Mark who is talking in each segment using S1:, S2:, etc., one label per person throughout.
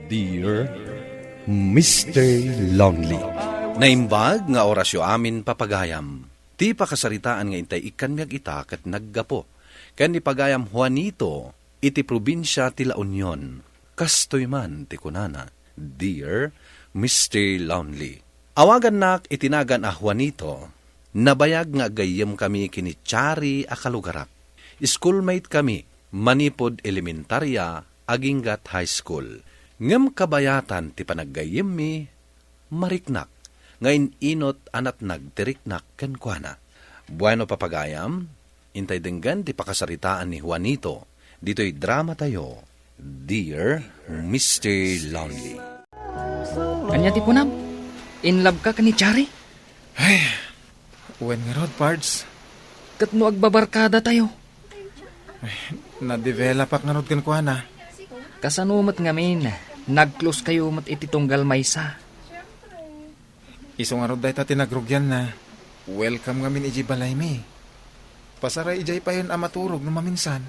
S1: Dear Mr. Lonely.
S2: Naimbag nga orasyo amin papagayam. Ti pakasaritaan nga intay ikanmyag ita ket naggapo. Ken ni pagayam Juanito, iti probinsya ti La Union. Kastoy man ti kunana. Dear Mr. Lonely. Awagan nak itinagan a Juanito. Nabayag nga gayem kami kini Chari a kalugarap. Schoolmate kami, manipod elementarya, aginggat high school. Ngem kabayatan ti panaggayem mi, mariknak. Ngayon inot anat nagtiriknak ken kuana. Bueno papagayam, intay denggan ti pakasaritaan ni Juanito. Dito'y drama tayo, Dear Mr. Lonely.
S3: Kanya ti punam, in love ka ni Chari?
S4: Ay, when nga rod, pards.
S3: Kat no agbabarkada tayo.
S4: Na-develop ak nga rod kan kuha na.
S3: Kasanumat ngamin, nag-close kayo mat iti tunggal maysa.
S4: Iso nga rod dahi ta tinagrugyan na. Welcome nga min iji balay mi. Pasaray ijay pa yun amaturog no maminsan.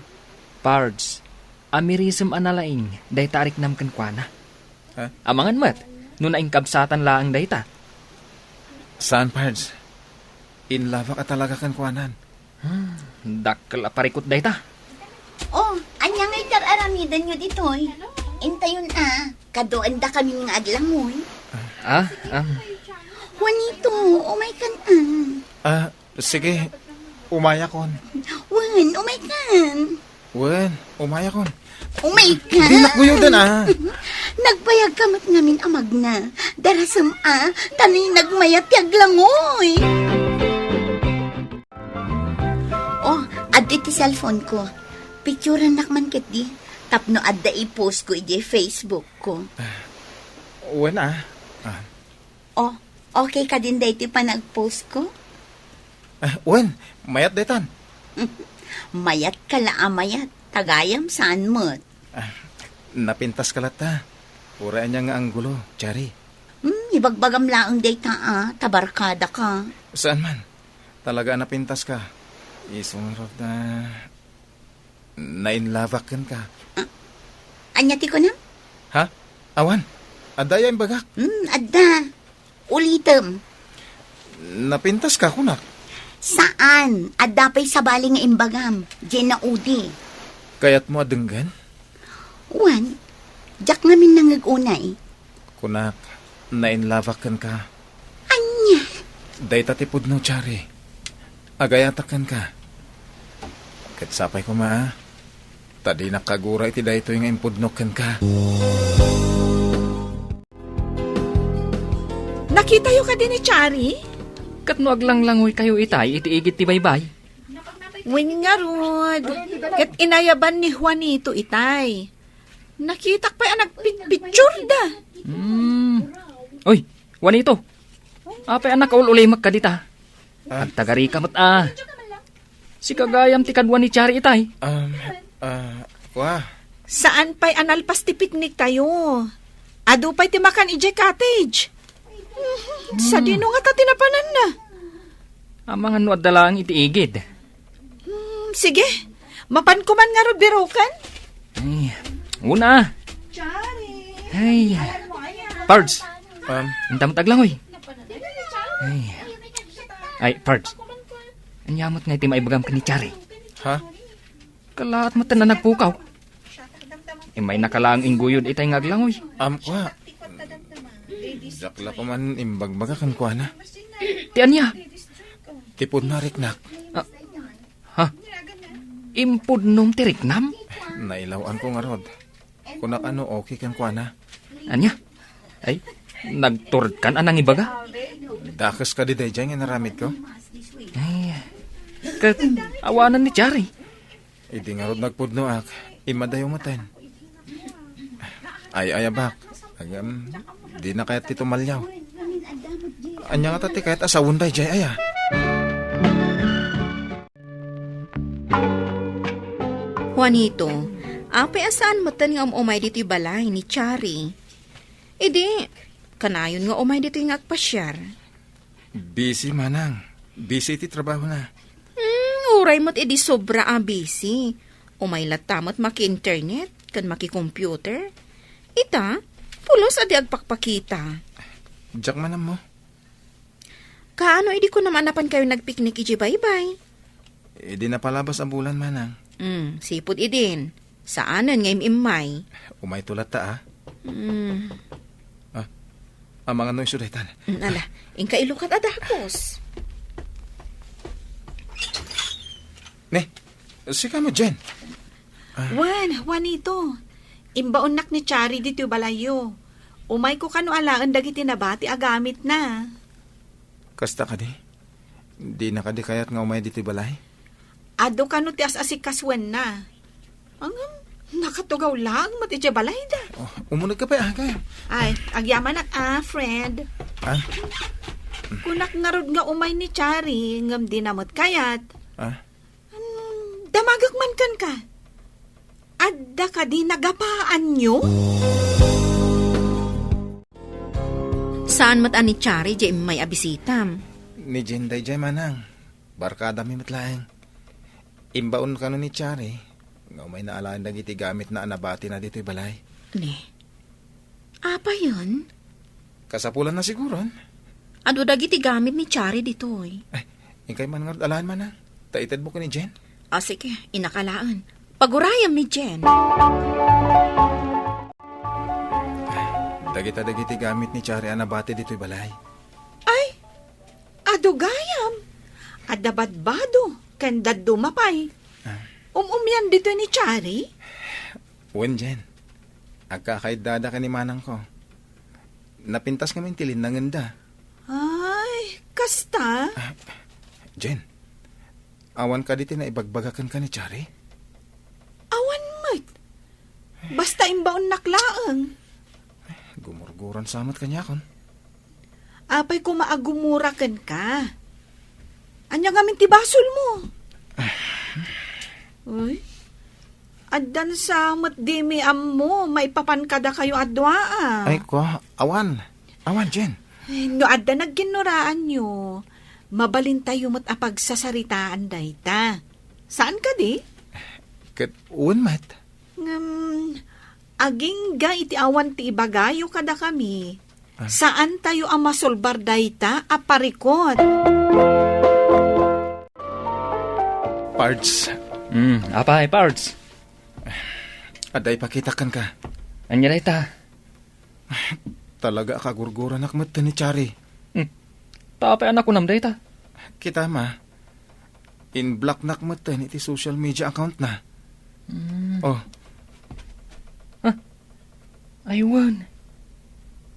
S3: Pards, amirism analaing, dahi tarik nam kankwana.
S4: Ha?
S3: Amangan mat, no naing kabsatan laang dahi ta.
S4: Saan, pards? In love ka talaga kan kuhanan.
S3: Dakkel aparikot dahi ta.
S5: Oh, anyang ay kararamidan nyo ditoy. Intayon kadoan da kami nga aglangoy. Juanito, umay kan
S4: Sige, umaya kon.
S5: Wan, umay kan.
S4: Wen, umaya kon.
S5: Umay kan.
S4: Di nakbuyodan
S5: Nagbayag kamat ngamin amag na. Darasam tanay nagmayat yaglangoy. Oh, addi ti cellphone ko. Picturean nakman ket di. Tapno adda i-post ko iti Facebook ko.
S4: Wen
S5: Oh, okay ka din dahi ti pa nag-post ko?
S4: Wen, mayat detan.
S5: Mayat ka mayat. Tagayam saan mo't?
S4: Napintas ka lata. Uraan niya nga ang gulo, Chari.
S5: Ibagbagam laang data tabarkada ka.
S4: Saan man? Talaga napintas ka. Isungrod na... Nainlavakan ka.
S5: Anyati ko na?
S4: Ha? Awan? Adaya yung bagak.
S5: Adda. Ulitem.
S4: Napintas ka, kunak.
S5: Saan? Adda pa'y sabali nga imbagam. Diyan na udi.
S4: Kaya't mo adenggan?
S5: Wan, jak ngamin nangagunay.
S4: Kunak, nainlavakan ka.
S5: Anya?
S4: Day tatipod no, Chari. Agayatakan ka. Katsapay ko Tadi nakagura iti dayto yung impudnokan ka.
S6: Nakita yo ka din ni Chari?
S3: Kat no aglanglangoy kayo itay, iti-igit ti baybay.
S6: Wen nga rod. Kat inayaban ni Juanito itay. Nakitak pa yung nagpicture da.
S3: Oy, Juanito. Apay anak ululay magkadita. At tagari ka mat Si kagayam ti kadwa ni Chari itay.
S4: Wah.
S6: Saan pa'y analpas ti picnic tayo? Ado pa'y ti makan ije cottage. Sa dino nga ta tinapanan na.
S3: Amangan no adala ang itiigid.
S6: Sige, mapan ko man nga rod birokan.
S3: Ay, una.
S6: Chari.
S3: Ay, Pards. Ang taglangoy. Ay, Pards. Anyamot nga iti maibagam ka ni Chari.
S4: Ha?
S3: Kalaat mo na nagpukaw. May nakalaang ingguyod itay ngaglangoy.
S4: Kwa. Dakla pa man imbagbaga kan kwa na.
S3: Tiyan niya.
S4: Tipod na riknak.
S3: Impud nung tiriknam?
S4: Nailawan ko nga rod. Kunak okay kan kwa na.
S3: Anya? Ay, nagturd kan anang ibaga?
S4: Dakas ka di day dyan nga naramid ko.
S3: Ay, kat awanan ni Chari.
S4: Idi nga rod nagpudno ak. Imadayo matan. Ay ayabak. Agam, di na kayat tito malyaw. Anya nga tati kahit asawon day jay aya.
S7: Juanito, apay asaan matan nga umay dito'y balay ni Chari. Kanayon nga umay dito'y nga agpasyar.
S4: Busy manang. Busy iti trabaho na.
S7: Uray mo't sobra busy. Umay latamot maki-internet, kan maki-computer. Ita, Pulos adi agpakpakita.
S4: Jack manam mo.
S7: Kaano idi ko naman napan kayo nagpiknik iji baybay?
S4: Di na palabas ang bulan manang.
S7: Sipod idin. Saanan ngayim imay?
S4: Umay tulat ta
S7: Hmm,
S4: Ang mga noy suretan.
S7: ala, ingka ilukat adakos.
S4: Ne, sika mo, Jen.
S6: Juanito. Imbaon nak ni Chari dito balayo. Umay ko kano alaan dagiti nabati agamit na.
S4: Kasta ka di? Di na ka di kayat nga umay dito balay?
S6: Ado kano ti as-asikaswen na. Ang nakatugaw lang mati dya balay da.
S4: Oh, umunag ka pa, kaya.
S6: Ay, agyaman nak friend.
S4: Ah?
S6: Kunak ngarod nga umay ni Chari, ngam di namot kayat.
S4: Ah?
S6: Damagak man kan ka. Adda ka di nagapaan nyo?
S7: Saan matan ni Chari di may abisitam?
S4: Ni Jen day jay manang. Barkada mi matlaeng. Imbaon ka no ni Chari. Nga umay naalaan dagiti gamit na anabati na dito'y balay.
S7: Ne. Apa yun?
S4: Kasapulan na siguro.
S7: Ado dagiti gamit ni Chari ditoy.
S4: Ay, ingkay man nga alaan manang. Taitad mo ko ni Jen.
S7: Sige, inakalaan. Pagurayam ni Jen.
S4: Dagiti gamit ni Chari anabati dito'y balay.
S6: Ay, ado gayam. Adabadbado, kandad dumapay. Umumyan dito ni Chari?
S4: Wen, Jen. Agkakaidada ka ni manang ko. Napintas kami tilin ng ganda.
S6: Ay, kasta?
S4: Jen, awan ka dito na ibagbagakan ka ni Chari?
S6: Awan mat. Basta imbaon naklaang.
S4: Gumurguran samot kanya kon.
S6: Apay ko maagumurakan ka. Anya nga tibasol mo. Uy, addan samot di mi ammo, may papankada kayo adwa
S4: Ay ko, awan. Awan, Jen.
S6: No adda nagginuraan nyo, mabalin tayo mo't apagsasaritaan dayta. Saan ka di?
S4: Kat uwan mat.
S6: Aging ga iti awan ti ibagayo kada kami. Saan tayo ang masolbar dayta aparikot?
S4: Pards,
S3: Apay, Pards.
S4: aday pakitakan ka.
S3: Anya na ita.
S4: Talaga kagurguran akmat ni Chari.
S3: Tapay anak ko nam dayta.
S4: Kita ma, in-block nakmat iti social media account na. Oh,
S3: Aywan.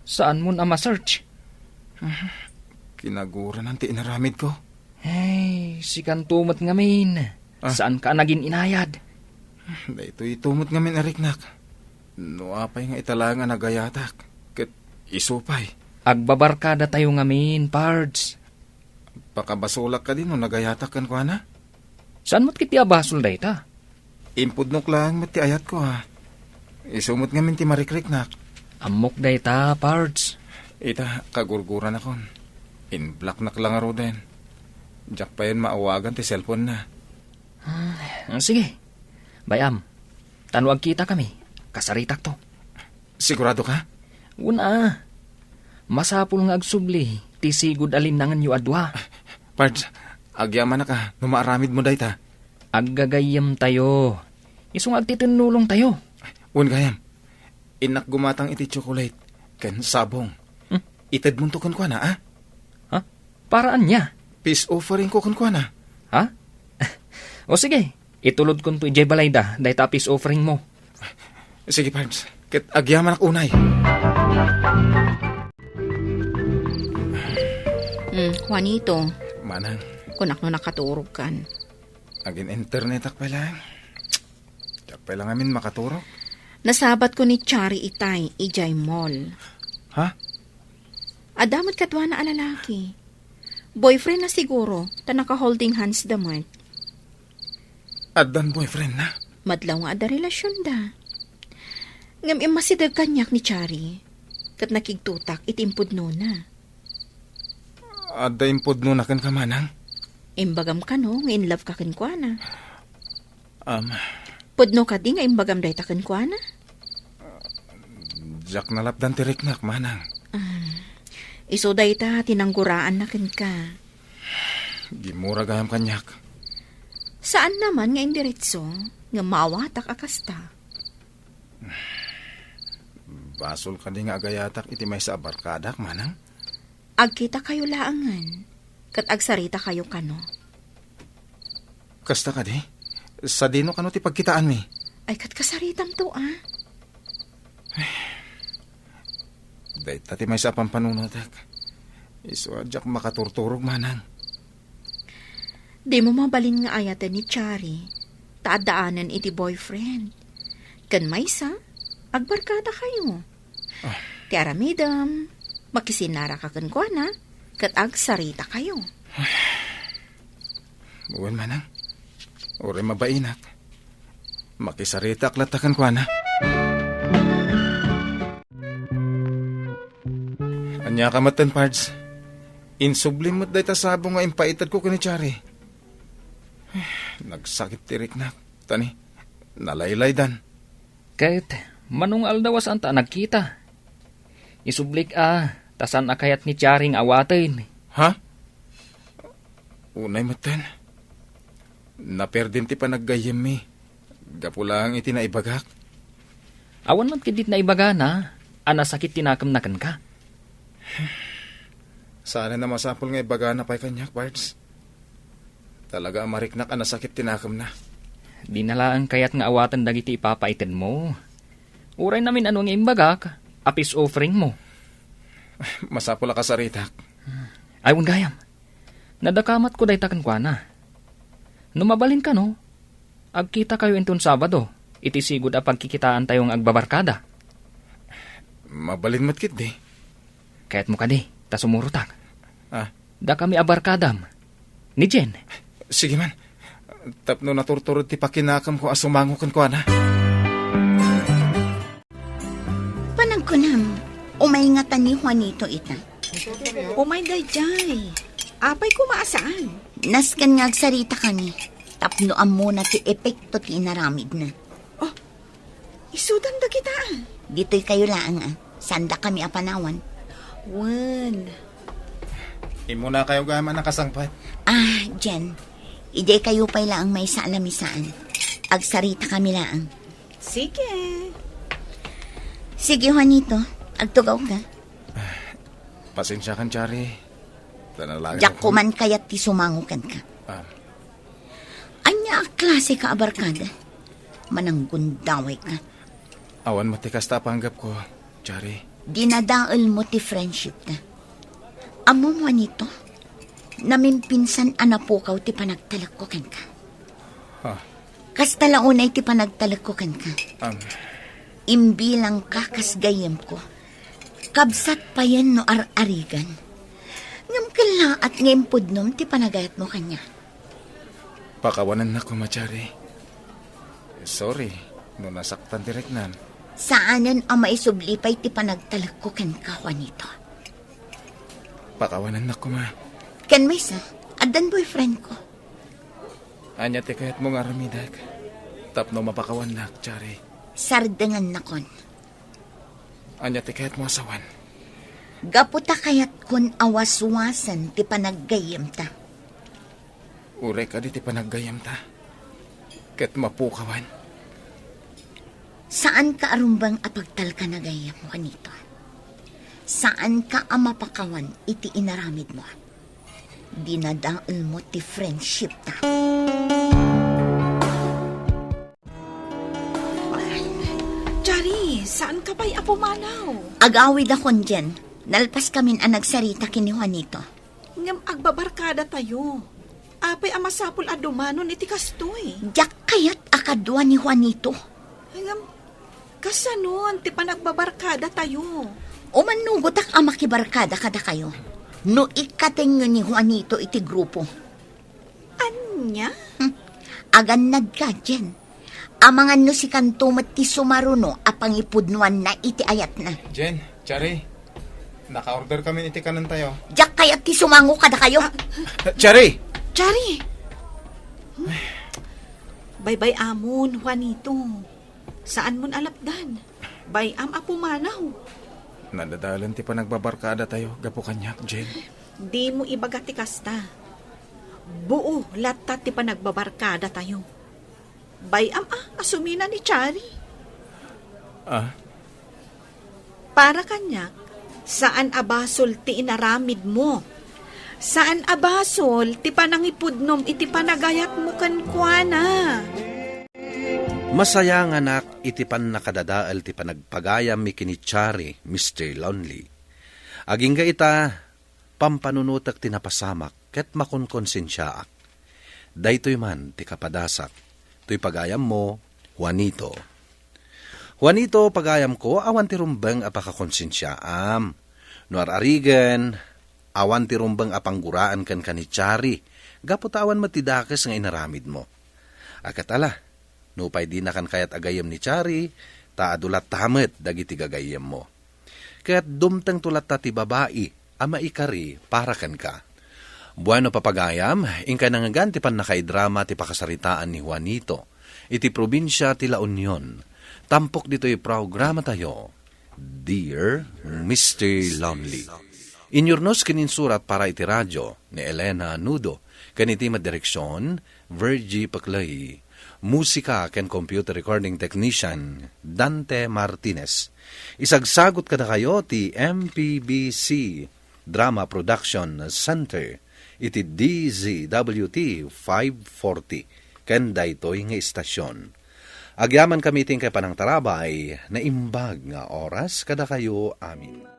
S3: Saan mo na ma-search?
S4: kinaguran ang inaramid ko.
S3: Hey, si kantumot ngamin. Saan ka naging inayad?
S4: Dito itumot ngamin ariknak. No apay nga italangan nagayatak. Kat isupay.
S3: Agbabarkada tayo ngamin, Pards.
S4: Pakabasulak ka din no nagayatak kan ko na.
S3: Saan mo't kiti abasol dayta?
S4: Impudnok lang mati ayat ko ha. Isumot ngamin ti marikriknak.
S3: Amok dayta, Pards.
S4: Ita kagurguran akon. In-block nak lang aro din. Diyak pa yun maawagan ti cellphone na.
S3: Sige. Bayam, tanwag kita kami. Kasaritak to.
S4: Sigurado ka?
S3: Una, masapul nga agsubli. Ti sigud alinangan yu adwa.
S4: Pards, agyaman na ka. Numaaramid mo dayta.
S3: Aggagayam tayo. Isong agtitinulong tayo.
S4: Un gayam. Inak gumatang iti chocolate. Ken sabong. Itad mo to kan kwa na, ah?
S3: Ha? Paraan niya.
S4: Peace offering ko kan kwa na.
S3: Ha? O sige, itulod ko to ijay balayda. Dahil tapis offering mo.
S4: Sige, Pards. Ket agyaman ak unay.
S7: Juanito,
S4: Manang,
S7: kunak no nakaturog kan.
S4: agin internet ak pala. Diyak pala ngamin makaturok.
S7: Nasabat ko ni Chari itay, ijay mall.
S4: Ha?
S7: Adamat katwa na alalaki. Boyfriend na siguro, ta naka-holding hands damat.
S4: Addan boyfriend na.
S7: Madlaw nga ada relasyon da. Ngam imasidag kanyak ni Chari. Kat nakigtutak itimpod no na.
S4: Adda impod no nakan ka manang.
S7: Imbagam ka no, nga in love ka kinkwana.
S4: Um,
S7: Pudno ka di nga imbagam day ta kinkwana.
S4: Jack nalapdan ti riknak, manang.
S7: Iso day ta, tinangguraan na kin ka.
S4: Gimura gayam kanyak.
S7: Saan naman nga indiretso nga mawatak akasta?
S4: Basol ka di nga agayatak iti may sa barkadak, manang.
S7: Agkita kayo laangan, kat agsarita kayo kano.
S4: Kasta ka di? Sa dino kano ti pagkitaan mi?
S7: Ay kat kasaritam to
S4: Dahit tati may sa pampanunotak. Iso Jack makaturturog, manang.
S7: Di mo mabalin nga ayatan ni Chari. Taadaanan iti boyfriend. Kan may sa, agbarkada kayo. Ti aramidam, makisinara ka kan kwa na, kat agsarita kayo.
S4: Buwan, manang. Ore mabainak. Makisarita aklatakan kwa na. Anya ka matan, Pards. Insublim mo't day tasabo nga impaitad ko kani Chari. Nagsakit tirik na. Tani, nalaylay dan.
S3: Kahit manung aldawas anta nagkita. Isublik tasan akayat ni Charing awatin.
S4: Ha? Unay matan. Naperdin ti panaggayem mi. Gapulang iti naibagak.
S3: Awan man kidit na ibaga na, sakit tinakam na kan ka.
S4: Sana na masapol nga ibaga na pa'y kanyak, Pards. Talaga mariknak sakit tinakam na.
S3: Di nalaan kayat nga awatan dagiti ipapaitin mo. Uray namin ano nga imbagak, apis offering mo.
S4: Masapol ka sa ritak.
S3: Aywan gayam, nadakamat ko day takan kwa na. Numabalin ka no, agkita kayo inton Sabado, iti sigud a pagkikitaan tayong agbabarkada.
S4: Mabalin matkit di.
S3: Kaya't mo ka di, ta sumurutak.
S4: Da
S3: kami abarkadam. Ni Jen.
S4: Sige man. Tapno naturturod ti pakinakam ko asumangukan ko na.
S5: Panagkunam, umaingatan ni Juanito ita.
S6: Umay day jay. Apay kumaasaan.
S5: Naskan nga agsarita kami. Tapno amo na ti epekto ti inaramid na.
S6: Isudan da kita.
S5: Dito'y kayo lang Sanda kami apanawan.
S6: Wan.
S4: Imo na kayo gaman nakasangpat.
S5: Jen. Ide kayo pa'y lang may sa alamisaan. Agsarita kami lang.
S6: Sige.
S5: Sige, Juanito. Agtugaw ka.
S4: Pasensya kan, Chari. Tanalaga
S5: Diyak kuman kayat ti sumangukan ka. Anya klase ka abarkada. Mananggundaway ka.
S4: Awan matikas ta panggap ko, Chari.
S5: Dinadaol mo ti friendship na. Amo mo nito, namimpinsan anapukaw ti panagtalagkukan ka. Kas talaunay ti panagtalagkukan ka. Imbilang ka kas gayem ko. Kabsat pa yan no ar-arigan. Ngam kala at ngayon pudnom ti panagayat mo kanya.
S4: Pakawanan na ko, Chari. Sorry, no nasaktan direk nan.
S5: Saanan ang maisublipay ti panagtalagkukan ka, Juanito?
S4: Pakawanan na ko, ma.
S5: Kan may sa, adan boyfriend ko.
S4: Anya ti kayat mong aramidag. Tapno mapakawan na, Chari.
S5: Sardangan na kon.
S4: Anya ti kayat mo asawan.
S5: Gaputa kayat kun awaswasan ti panaggayem ta.
S4: Ure ka di ti panaggayam ta. Ket mapukawan.
S5: Saan ka arumbang apagtal ka nagayam mo kanito? Saan ka amapakawan iti inaramid mo? Dinadaol mo ti friendship ta.
S6: Chari, saan ka ba'y apumanaw?
S5: Agawid akon dyan. Nalpas kamin ang nagsarita kini Juanito.
S6: Ngam agbabarkada tayo. Apay amasapul adumanon iti kastoy.
S5: Diyak kayat akadwa ni Juanito.
S6: Ngam, kasanon ti panagbabarkada tayo.
S5: Umanugot ak amakibarkada kada kayo. No ikating nyo ni Juanito iti grupo.
S6: Anya?
S5: Agan nagkadyan. Amangan no si kantumat ti sumaruno apangipudnuan na iti ayat na.
S4: Jen, Chari. Naka-order kami iti kanan tayo.
S5: Diyak kayat ti sumango kada kayo.
S4: Chari!
S6: Chari! Bye-bye amon, Juanito. Saan mon alapdan? Bayam apumanaw.
S4: Nadadalan ti pa nagbabarkada tayo, gapo kanyak, Jen.
S6: Di mo ibagati kasta. Buo latat ti pa nagbabarkada tayo. Bayam asumina ni Chari.
S4: Ah,
S6: Para kanyak, saan abasol ti inaramid mo? Saan abasol ti panangipudnom iti panagayat mo kankwana?
S2: Masaya nga nak, iti pan nakadadaal ti panagpagayam mi kinichari, Mr. Lonely. Aging ga ita, pampanunutak ti napasamak, ket makonkonsensyaak. Daytoy man ti kapadasak, to'y pagayam mo, Juanito. Juanito, pagayam ko, awan ti rumbang apakakonsensyaam. Nuar arigan, awan ti rumbang apangguraan kan kanichari, gapot awan matidakes nga inaramid mo. Akatala, nupay di na kan kayat agayam ni Chari, taadulat tamet dagiti gagayam mo. Kaya't dumtang tulat ta ti babae, ama ikari para kan ka. Bueno papagayam, ingka nangagan ti pan nakaidrama ti pakasaritaan ni Juanito, iti probinsya ti La Union. Tampok dito'y programa tayo, Dear Mr. Lonely. Inyornos kininsurat para iti radyo ni Elena Nudo, kaniti madireksyon, Virgie Paclay. Musika ken computer recording technician, Dante Martinez. Isagsagot kada kayo ti MPBC Drama Production Center, iti DZWT 540, ken daytoy nga istasyon. Agyaman kami ting kay panang tarabay na imbag nga oras kada kayo amin.